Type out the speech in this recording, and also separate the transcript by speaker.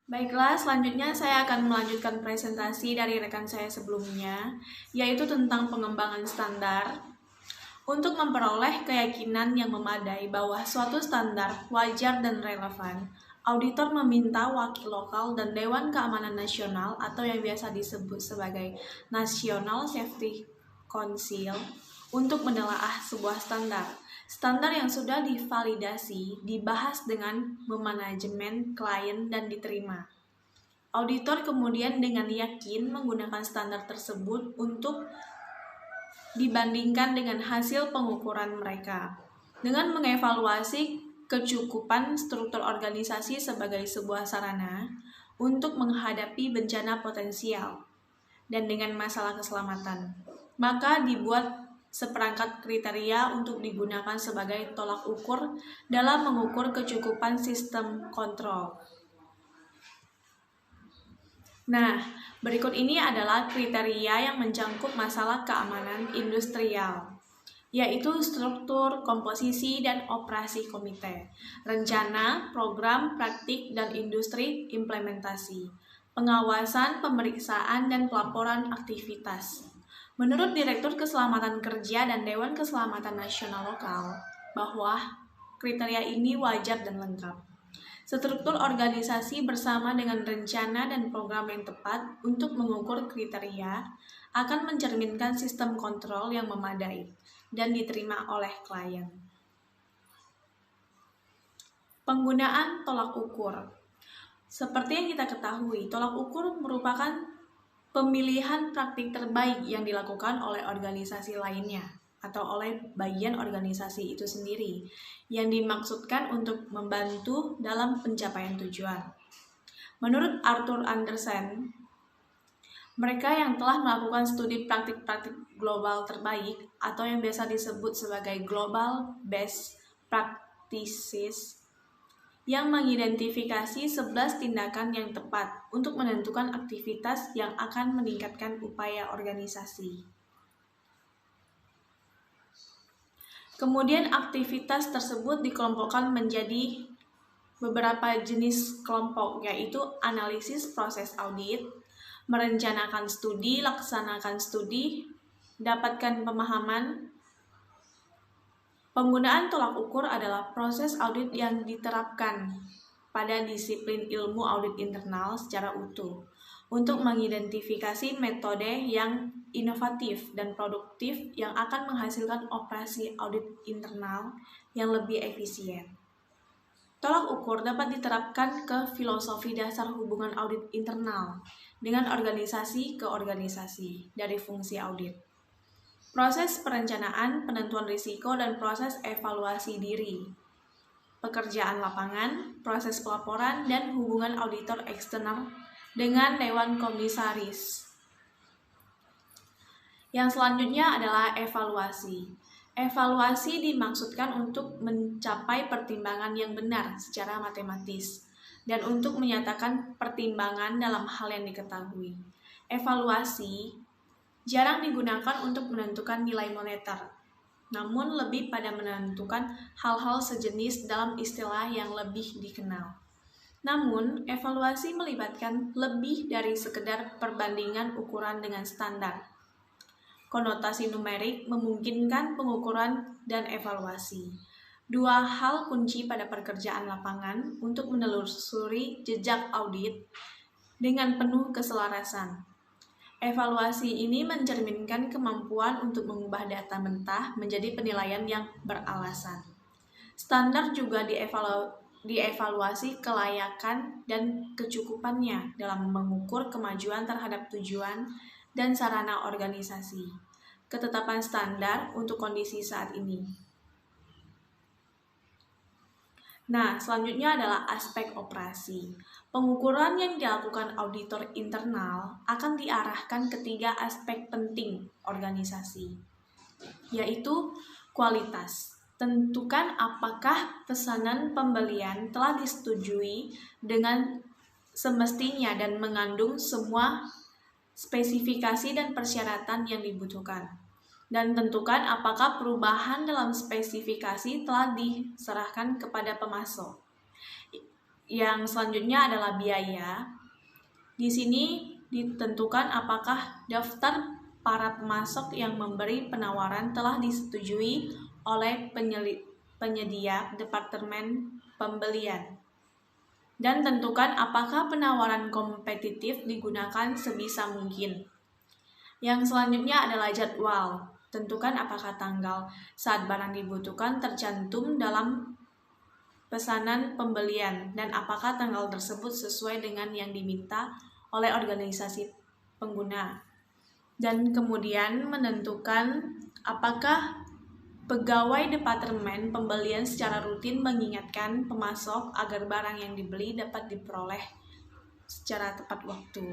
Speaker 1: Baiklah, selanjutnya saya akan melanjutkan presentasi dari rekan saya sebelumnya, yaitu tentang pengembangan standar. Untuk memperoleh keyakinan yang memadai bahwa suatu standar wajar dan relevan, auditor meminta wakil lokal dan Dewan Keamanan Nasional atau yang biasa disebut sebagai National Safety Council untuk menelaah sebuah standar. Standar yang sudah divalidasi dibahas dengan manajemen klien dan diterima. Auditor kemudian dengan yakin menggunakan standar tersebut untuk dibandingkan dengan hasil pengukuran mereka. Dengan mengevaluasi kecukupan struktur organisasi sebagai sebuah sarana untuk menghadapi bencana potensial dan dengan masalah keselamatan, maka dibuat seperangkat kriteria untuk digunakan sebagai tolak ukur dalam mengukur kecukupan sistem kontrol. Nah, berikut ini adalah kriteria yang mencangkup masalah keamanan industrial, yaitu struktur, komposisi, dan operasi komite, rencana, program, praktik, dan industri implementasi, pengawasan, pemeriksaan, dan pelaporan aktivitas. Menurut Direktur Keselamatan Kerja dan Dewan Keselamatan Nasional Lokal, bahwa kriteria ini wajar dan lengkap. Struktur organisasi bersama dengan rencana dan program yang tepat untuk mengukur kriteria akan mencerminkan sistem kontrol yang memadai dan diterima oleh klien. Penggunaan tolak ukur. Seperti yang kita ketahui, tolak ukur merupakan pemilihan praktik terbaik yang dilakukan oleh organisasi lainnya atau oleh bagian organisasi itu sendiri yang dimaksudkan untuk membantu dalam pencapaian tujuan. Menurut Arthur Andersen, mereka yang telah melakukan studi praktik-praktik global terbaik atau yang biasa disebut sebagai Global Best Practices yang mengidentifikasi 11 tindakan yang tepat untuk menentukan aktivitas yang akan meningkatkan upaya organisasi. Kemudian aktivitas tersebut dikelompokkan menjadi beberapa jenis kelompok, yaitu analisis proses audit, merencanakan studi, laksanakan studi, dapatkan pemahaman. Penggunaan tolak ukur adalah proses audit yang diterapkan pada disiplin ilmu audit internal secara utuh untuk mengidentifikasi metode yang inovatif dan produktif yang akan menghasilkan operasi audit internal yang lebih efisien. Tolak ukur dapat diterapkan ke filosofi dasar hubungan audit internal dengan organisasi ke organisasi dari fungsi audit. Proses perencanaan, penentuan risiko, dan proses evaluasi diri, pekerjaan lapangan, proses pelaporan, dan hubungan auditor eksternal dengan Dewan Komisaris. Yang selanjutnya adalah evaluasi. Evaluasi dimaksudkan untuk mencapai pertimbangan yang benar secara matematis dan untuk menyatakan pertimbangan dalam hal yang diketahui. Evaluasi jarang digunakan untuk menentukan nilai moneter, namun lebih pada menentukan hal-hal sejenis dalam istilah yang lebih dikenal. Namun, evaluasi melibatkan lebih dari sekedar perbandingan ukuran dengan standar. Konotasi numerik memungkinkan pengukuran dan evaluasi. Dua hal kunci pada pekerjaan lapangan untuk menelusuri jejak audit dengan penuh keselarasan. Evaluasi ini mencerminkan kemampuan untuk mengubah data mentah menjadi penilaian yang beralasan. Standar juga dievaluasi kelayakan dan kecukupannya dalam mengukur kemajuan terhadap tujuan dan sarana organisasi. Ketetapan standar untuk kondisi saat ini. Nah, selanjutnya adalah aspek operasi. Pengukuran yang dilakukan auditor internal akan diarahkan ke 3 aspek penting organisasi, yaitu kualitas. Tentukan apakah pesanan pembelian telah disetujui dengan semestinya dan mengandung semua spesifikasi dan persyaratan yang dibutuhkan. Dan tentukan apakah perubahan dalam spesifikasi telah diserahkan kepada pemasok. Yang selanjutnya adalah biaya. Di sini ditentukan apakah daftar para pemasok yang memberi penawaran telah disetujui oleh penyedia Departemen Pembelian. Dan tentukan apakah penawaran kompetitif digunakan sebisa mungkin. Yang selanjutnya adalah jadwal. Tentukan apakah tanggal saat barang dibutuhkan tercantum dalam pesanan pembelian dan apakah tanggal tersebut sesuai dengan yang diminta oleh organisasi pengguna. Dan kemudian menentukan apakah pegawai Departemen Pembelian secara rutin mengingatkan pemasok agar barang yang dibeli dapat diperoleh secara tepat waktu.